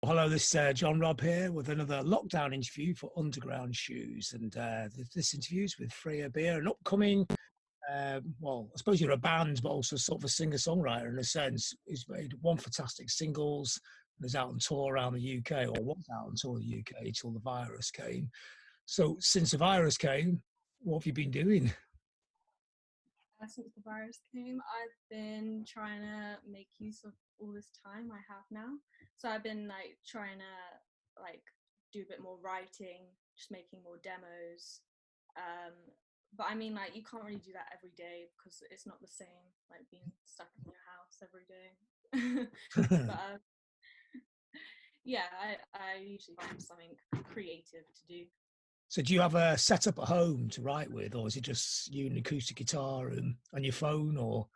Hello, this is John Robb here with another lockdown interview for Underground Shoes. And this interview is with Freya, an upcoming, well, I suppose you're a band, but also sort of a singer-songwriter in a sense. Who's made one fantastic singles and is out on tour around the UK, or was out on tour in the UK till the virus came. So since the virus came, what have you been doing? Since the virus came, I've been trying to make use of all this time I have now. So I've been like trying to like do a bit more writing, just making more demos. But I mean, like, you can't really do that every day because it's not the same like being stuck in your house every day. But yeah, I usually find something creative to do. So do you have a setup at home to write with, or is it just you and acoustic guitar and your phone, or?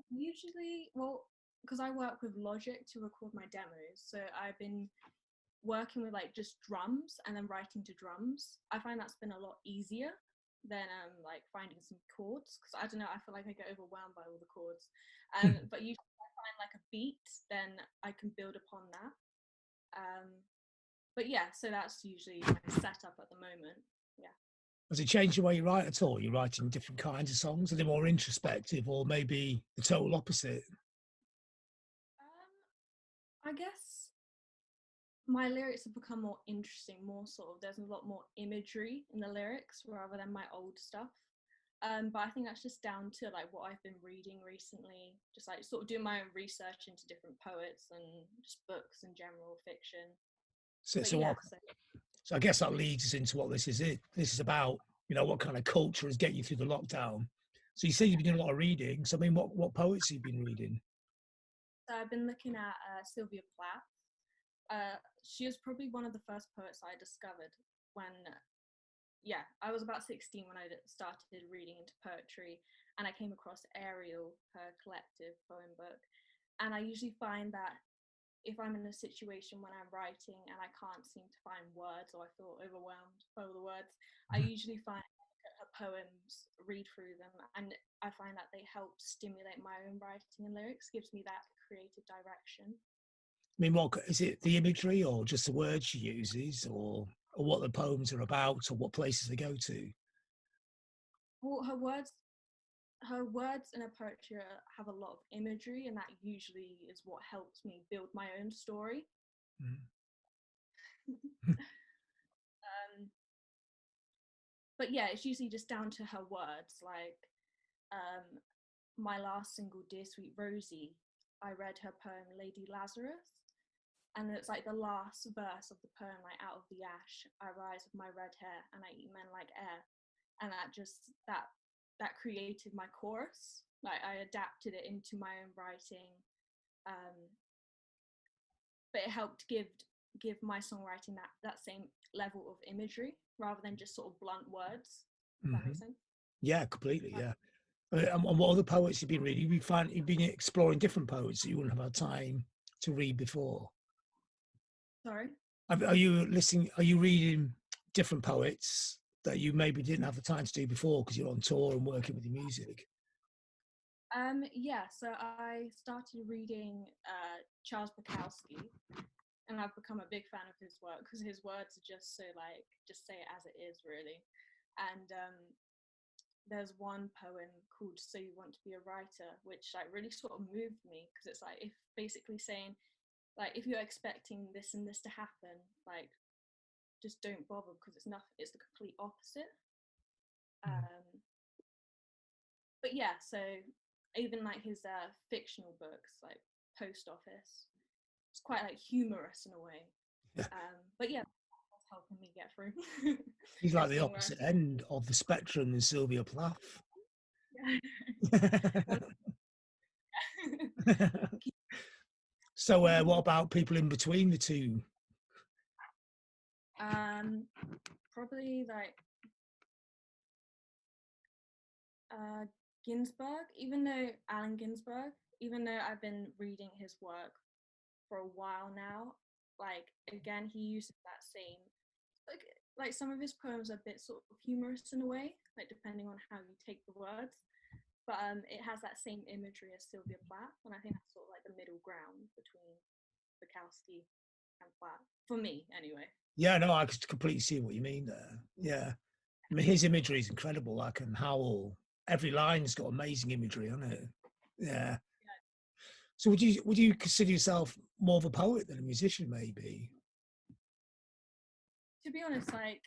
Usually, well, because I work with Logic to record my demos, so I've been working with like just drums and then writing to drums. I find that's been a lot easier than like finding some chords, because I don't know, I feel like I get overwhelmed by all the chords. But usually if I find like a beat, then I can build upon that. But yeah, so that's usually my setup at the moment. Yeah. Has it changed the way you write at all? You're writing different kinds of songs? Are they more introspective, or maybe the total opposite? I guess my lyrics have become more interesting, more sort of, there's a lot more imagery in the lyrics rather than my old stuff. But I think that's just down to like what I've been reading recently, just like sort of doing my own research into different poets and just books and general fiction. So I guess that leads us into what this is. This is about, what kind of culture is getting you through the lockdown. So you say you've been doing a lot of reading. So I mean, what poets have you been reading? So I've been looking at Sylvia Plath. She was probably one of the first poets I discovered when, I was about 16 when I started reading into poetry, and I came across Ariel, her collective poem book. And I usually find that if I'm in a situation when I'm writing and I can't seem to find words, or I feel overwhelmed by all the words, I usually find I look at her poems, read through them, and I find that they help stimulate my own writing and lyrics, gives me that creative direction. I mean, what is it? The imagery, or just the words she uses, or what the poems are about, or what places they go to? Well, her words in her poetry have a lot of imagery, and that usually is what helps me build my own story. But yeah, it's usually just down to her words. Like my last single, Dear Sweet Rosie, I read her poem Lady Lazarus, and it's like the last verse of the poem, like, out of the ash I rise with my red hair and I eat men like air. And that created my chorus. Like, I adapted it into my own writing, but it helped give my songwriting that same level of imagery rather than just sort of blunt words. Does that make sense? Yeah, completely. Yeah. And what other poets you've been reading? You've been exploring different poets that you wouldn't have had time to read before. Sorry? Are you listening? Are you reading different poets that you maybe didn't have the time to do before because you're on tour and working with your music? Yeah, so I started reading Charles Bukowski, and I've become a big fan of his work because his words are just so like, just say it as it is, really. And there's one poem called So You Want to Be a Writer, which like really sort of moved me, because it's like, if basically saying, like, if you're expecting this and this to happen, like, just don't bother, because it's nothing, it's the complete opposite. But yeah, so even like his fictional books, like Post Office, it's quite like humorous in a way. But yeah, that's helping me get through. He's like the opposite end of the spectrum than Sylvia Plath. So what about people in between the two? Probably like Ginsberg, Allen Ginsberg, even though I've been reading his work for a while now, like, again, he uses that same, like some of his poems are a bit sort of humorous in a way, like depending on how you take the words, but it has that same imagery as Sylvia Plath, and I think that's sort of like the middle ground between Bukowski and flat for me anyway. Yeah, no, I could completely see what you mean there. Yeah. I mean, his imagery is incredible. Like, and Howl, every line's got amazing imagery on it. Yeah. So would you consider yourself more of a poet than a musician, maybe? To be honest, like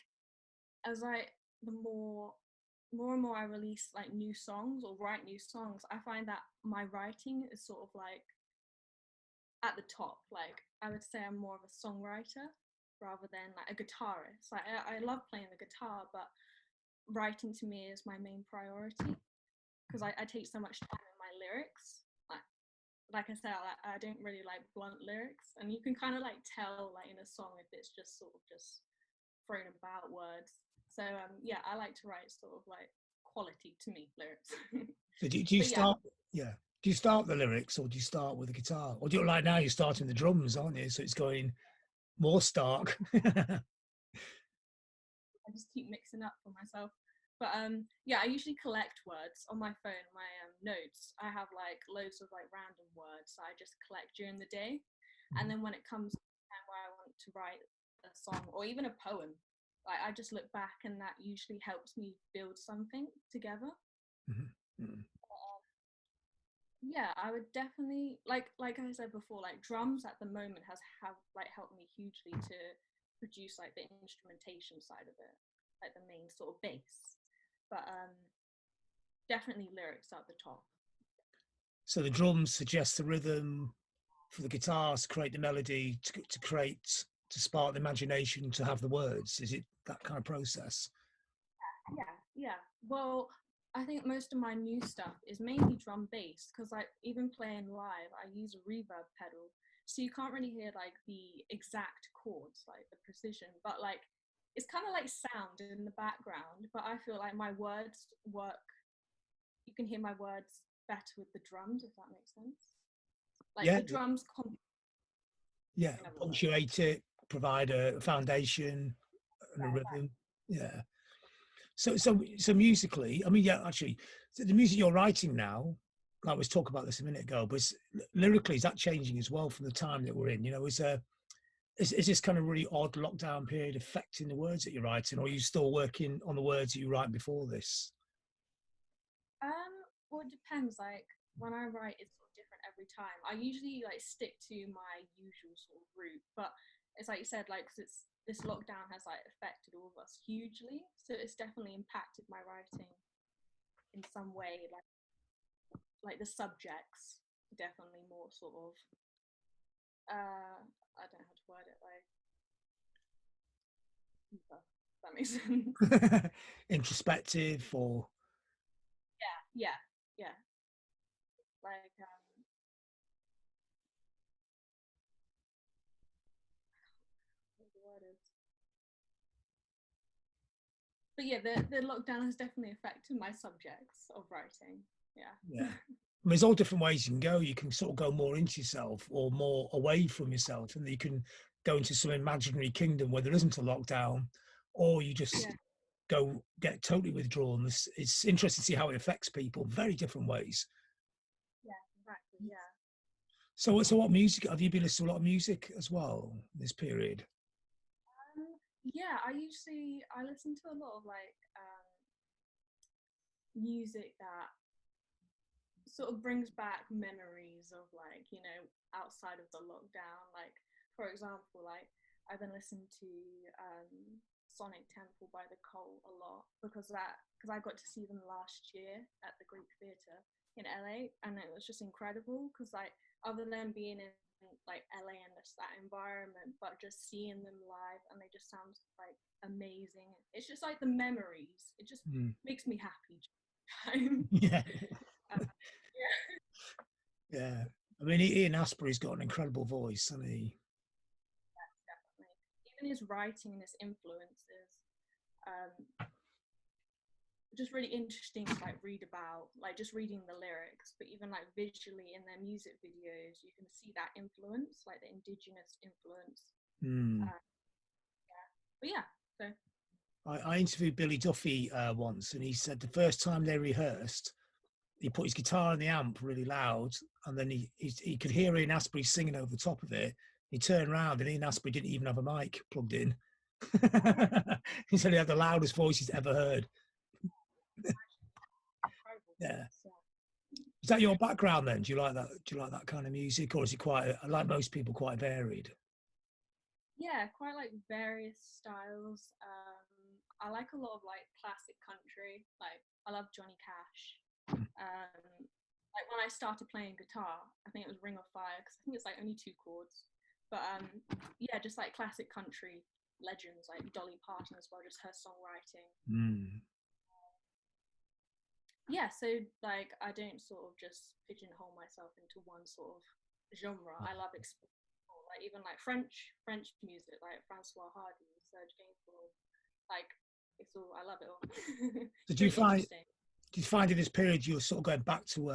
as the more and more I release like new songs or write new songs, I find that my writing is sort of like at the top. Like I would say I'm more of a songwriter rather than like a guitarist. Like I love playing the guitar, but writing to me is my main priority because I take so much time in my lyrics. Like I said, I don't really like blunt lyrics, and you can kind of like tell like in a song if it's just sort of just thrown about words. So yeah, I like to write sort of like quality to me lyrics. So do you But yeah, start? Yeah. Do you start the lyrics, or do you start with the guitar, or do you like now you're starting the drums, aren't you? So it's going more stark. I just keep mixing up for myself. But yeah, I usually collect words on my phone, my notes. I have like loads of like random words that I just collect during the day. And then when it comes to the time where I want to write a song or even a poem, like I just look back and that usually helps me build something together. Mhm. Yeah, I would definitely like I said before, like drums at the moment have like helped me hugely to produce like the instrumentation side of it, like the main sort of bass. But definitely lyrics at the top. So the drums suggest the rhythm for the guitars, create the melody, to spark the imagination, to have the words. Is it that kind of process? Yeah. Well, I think most of my new stuff is mainly drum based because like even playing live, I use a reverb pedal, so you can't really hear like the exact chords, like the precision, but like it's kind of like sound in the background. But I feel like my words work. You can hear my words better with the drums, if that makes sense. Like Yeah, the drums, yeah. in other words. Punctuate it, provide a foundation and a Yeah, rhythm. Yeah. So musically, I mean, yeah, actually, so the music you're writing now, like we talked about this a minute ago, but lyrically, is that changing as well from the time that we're in? You know, is this kind of really odd lockdown period affecting the words that you're writing, or are you still working on the words that you write before this? Well, it depends. Like when I write, it's sort of different every time. I usually like stick to my usual sort of route, but it's like you said, like 'cause it's this lockdown has like affected all of us hugely, so it's definitely impacted my writing in some way. Like the subjects, definitely more sort of I don't know how to word it. Like deeper. If that makes sense. Introspective, or Yeah, yeah. Like what the word is. But yeah, the lockdown has definitely affected my subjects of writing. Yeah. yeah. I mean, there's all different ways you can go. You can sort of go more into yourself or more away from yourself, and you can go into some imaginary kingdom where there isn't a lockdown, or you just Yeah, go get totally withdrawn. It's interesting to see how it affects people, very different ways. yeah, exactly. Yeah. So what music have you been listening to? A lot of music as well this period? Yeah, I listen to a lot of like music that sort of brings back memories of like, you know, outside of the lockdown. Like for example, like I've been listening to Sonic Temple by the Cole a lot because I got to see them last year at the Greek Theatre in LA, and it was just incredible because like other than being in like LA and just that environment, but just seeing them live and they just sound like amazing. It's just like the memories. It just Mm. makes me happy. Time. Yeah, Yeah. yeah. I mean, Ian Asprey's got an incredible voice, hasn't he? Definitely. Even his writing and his influences, um, just really interesting to like read about, like just reading the lyrics, but even like visually in their music videos, you can see that influence, like the indigenous influence. Mm. Yeah. But yeah, so I interviewed Billy Duffy once, and he said the first time they rehearsed, he put his guitar in the amp really loud, and then he could hear Ian Asprey singing over the top of it. He turned around and Ian Astbury didn't even have a mic plugged in. He said he had the loudest voice he's ever heard. Yeah. Is that your background then? Do you like that? Do you like that kind of music, or is it quite, like most people, quite varied? Yeah, quite like various styles. I like a lot of like classic country. Like I love Johnny Cash. Like when I started playing guitar, I think it was Ring of Fire, because I think it's like only 2 chords. But yeah, just like classic country legends like Dolly Parton as well, just her songwriting. Yeah, so like I don't sort of just pigeonhole myself into one sort of genre. I love exploring, like even like French music, like Francois Hardy, Serge Gainsbourg. Like it's all, I love it all. Did you find in this period you were sort of going back to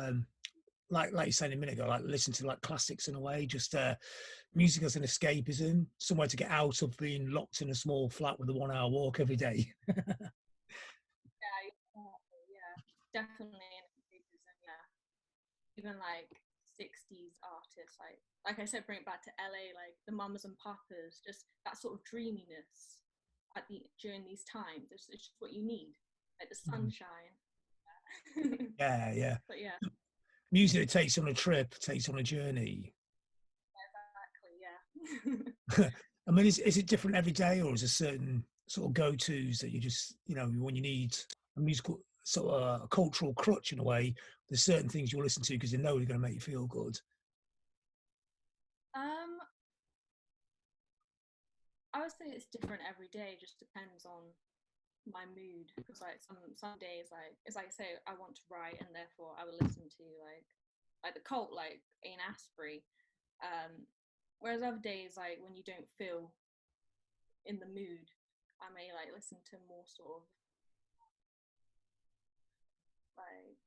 like you said a minute ago, like listen to like classics in a way, just music as an escapism, somewhere to get out of being locked in a small flat with a 1-hour walk every day? Yeah, definitely an escapism. Yeah, even like 60s artists, like I said, bring it back to LA, like the Mamas and Papas, just that sort of dreaminess during these times. It's just what you need, like the sunshine. Yeah. But yeah, music that takes you on a trip, takes you on a journey. Exactly, yeah. I mean, is it different every day, or is there certain sort of go-tos that you just, you know, when you need a musical sort of a cultural crutch in a way, there's certain things you'll listen to because you know they're going to make you feel good? I would say it's different every day. It just depends on my mood, because like some days, like it's like I say, I want to write, and therefore I will listen to like the cult, like Ian Astbury. Whereas other days, like when you don't feel in the mood, I may like listen to more sort of like,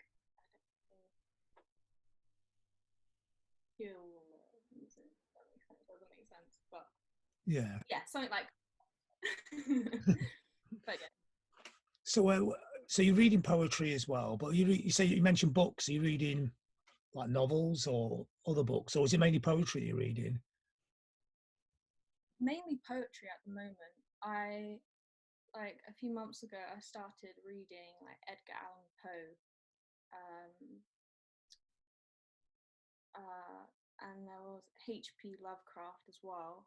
chill music. That makes sense. Doesn't make sense, but yeah, something like. But yeah. So you're reading poetry as well, but you say you mentioned books. Are you reading like novels or other books, or is it mainly poetry you're reading? Mainly poetry at the moment. Like a few months ago, I started reading like Edgar Allan Poe, and there was H.P. Lovecraft as well.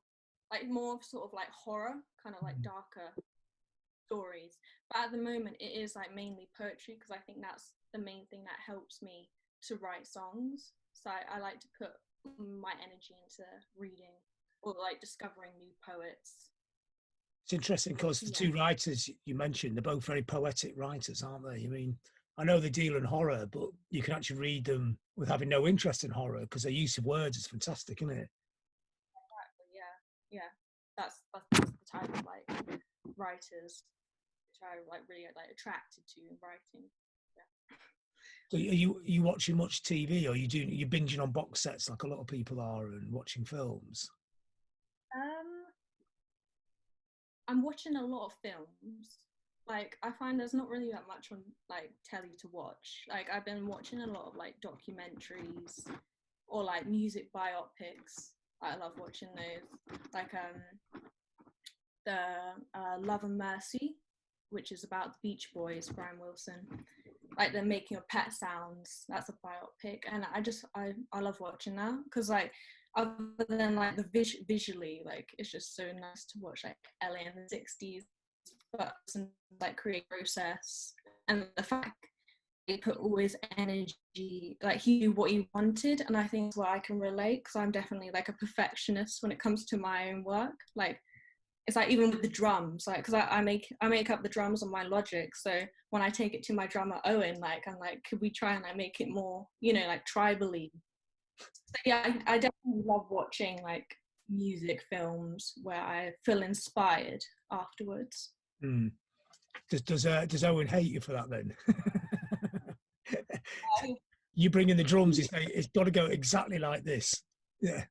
Like more of sort of like horror, kind of like darker stories. But at the moment, it is like mainly poetry, because I think that's the main thing that helps me to write songs. So I like to put my energy into reading or like discovering new poets. It's interesting because the 2 writers you mentioned, they're both very poetic writers, aren't they? I mean, I know they deal in horror, but you can actually read them with having no interest in horror because their use of words is fantastic, isn't it? Exactly, yeah. That's the type of like writers which I like really like attracted to in writing. Yeah. So are you watching much TV, or you binging on box sets like a lot of people are and watching films? I'm watching a lot of films. Like I find there's not really that much on like telly to watch. Like I've been watching a lot of like documentaries or like music biopics. I love watching those. Like the Love and Mercy, which is about the Beach Boys, Brian Wilson. Like the making of Pet Sounds. That's a biopic, and I love watching that, because like other than like the visually, like it's just so nice to watch like LA in the 60s, but like create process, and the fact he put all his energy, like he knew what he wanted, and I think that's where I can relate, because I'm definitely like a perfectionist when it comes to my own work. Like it's like even with the drums, like because I make up the drums on my Logic, so when I take it to my drummer Owen, like I'm like, could we try and like make it more, you know, like tribally. So yeah, I definitely love watching like music films where I feel inspired afterwards. Does Owen hate you for that then? You bring in the drums, it's got to go exactly like this. Yeah.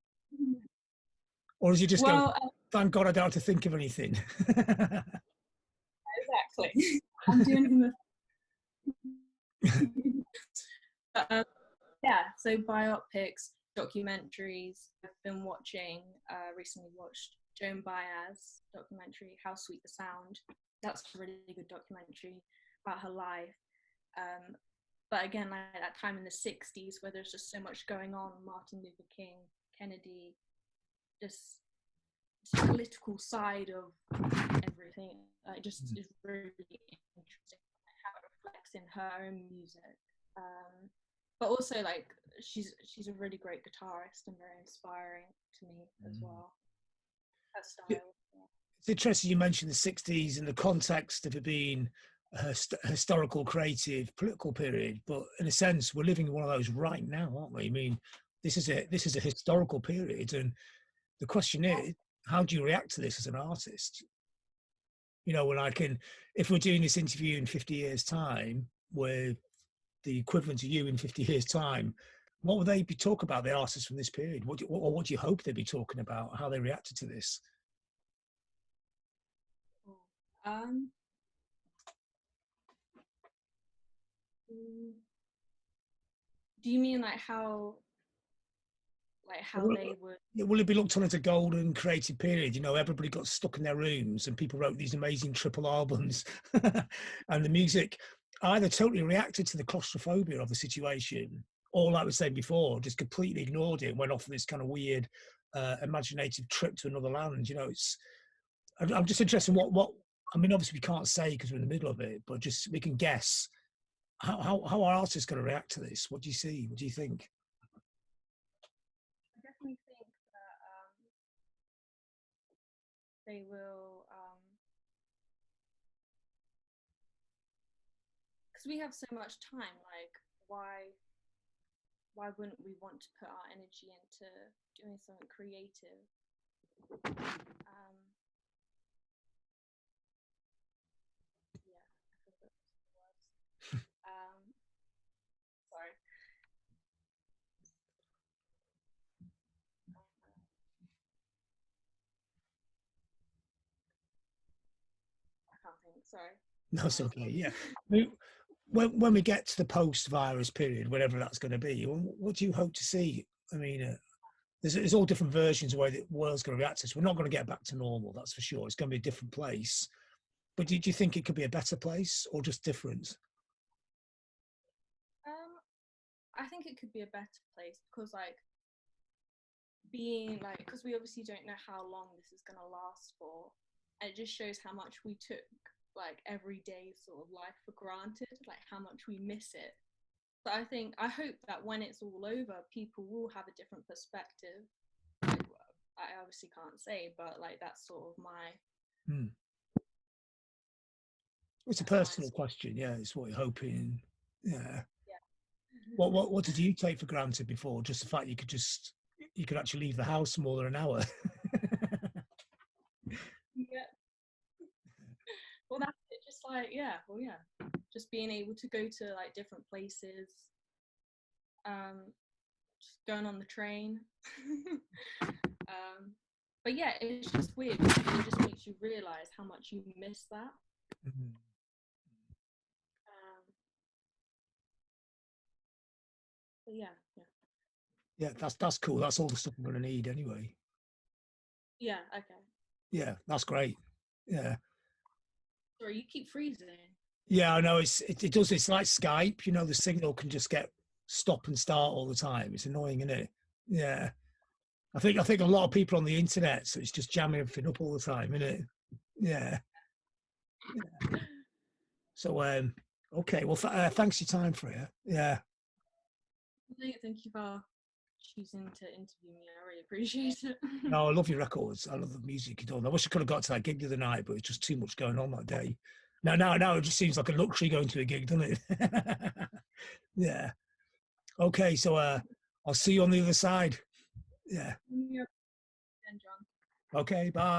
Or does he just go, thank God I don't have to think of anything? Exactly. I'm doing him a yeah, so biopics. documentaries. I've been watching, recently watched Joan Baez documentary, How Sweet the Sound. That's a really good documentary about her life. But again, like that time in the 60s where there's just so much going on, Martin Luther King, Kennedy, just the political side of everything, just is really interesting, like how it reflects in her own music. But also, like, she's a really great guitarist and very inspiring to me as well. Her style. Yeah. It's interesting you mentioned the 60s in the context of it being a historical, creative, political period, but in a sense, we're living in one of those right now, aren't we? I mean, this is a historical period, and the question is, how do you react to this as an artist? You know, if we're doing this interview in 50 years' time, with the equivalent to you in 50 years' time, what would they be talking about, the artists from this period? What do you hope they'd be talking about, how they reacted to this? Do you mean like how they would? Will it be looked on as a golden creative period? You know, everybody got stuck in their rooms and people wrote these amazing triple albums, and the music either totally reacted to the claustrophobia of the situation, or like we said before, just completely ignored it and went off on this kind of weird, imaginative trip to another land. You know, I'm just interested in what I mean. Obviously, we can't say because we're in the middle of it, but just we can guess how are artists going to react to this. What do you see? What do you think? I definitely think that they will, because we have so much time. Like, why wouldn't we want to put our energy into doing something creative? Yeah, I think that's the worst. Sorry. I can't think. Sorry. No, it's okay. Yeah. When we get to the post-virus period, whatever that's going to be, what do you hope to see? I mean, there's all different versions of the way the world's going to react to this. We're not going to get back to normal, that's for sure. It's going to be a different place. But do you think it could be a better place or just different? I think it could be a better place because, like, because we obviously don't know how long this is going to last for, and it just shows how much we took, like, everyday sort of life for granted, like how much we miss it. So I hope that when it's all over, people will have a different perspective. Like, I obviously can't say, but like that's sort of my. It's a personal question. Yeah, it's what you're hoping. Yeah. Yeah. What did you take for granted before? Just the fact you could actually leave the house more than an hour. Yeah. Well, that's it. Just like, yeah. Well, yeah. Just being able to go to like different places. Just going on the train. But yeah, it's just weird. It just makes you realize how much you miss that. Mm-hmm. But yeah. That's cool. That's all the stuff I'm going to need anyway. Yeah. Okay. Yeah, that's great. Yeah. Sorry, you keep freezing. Yeah, I know. It does. It's like Skype. You know, the signal can just get stop and start all the time. It's annoying, isn't it? Yeah. I think a lot of people on the internet, so it's just jamming everything up all the time, isn't it? Yeah. So okay. Well, thanks for your time, Freya. Yeah. Thank you for choosing to interview me. I really appreciate it. No, I love your records. I love the music you do. I wish I could have got to that gig the other night, but it's just too much going on that day. Now it just seems like a luxury going to a gig, doesn't it? Yeah. Okay, so I'll see you on the other side. Yeah. Yep. And John. Okay, bye.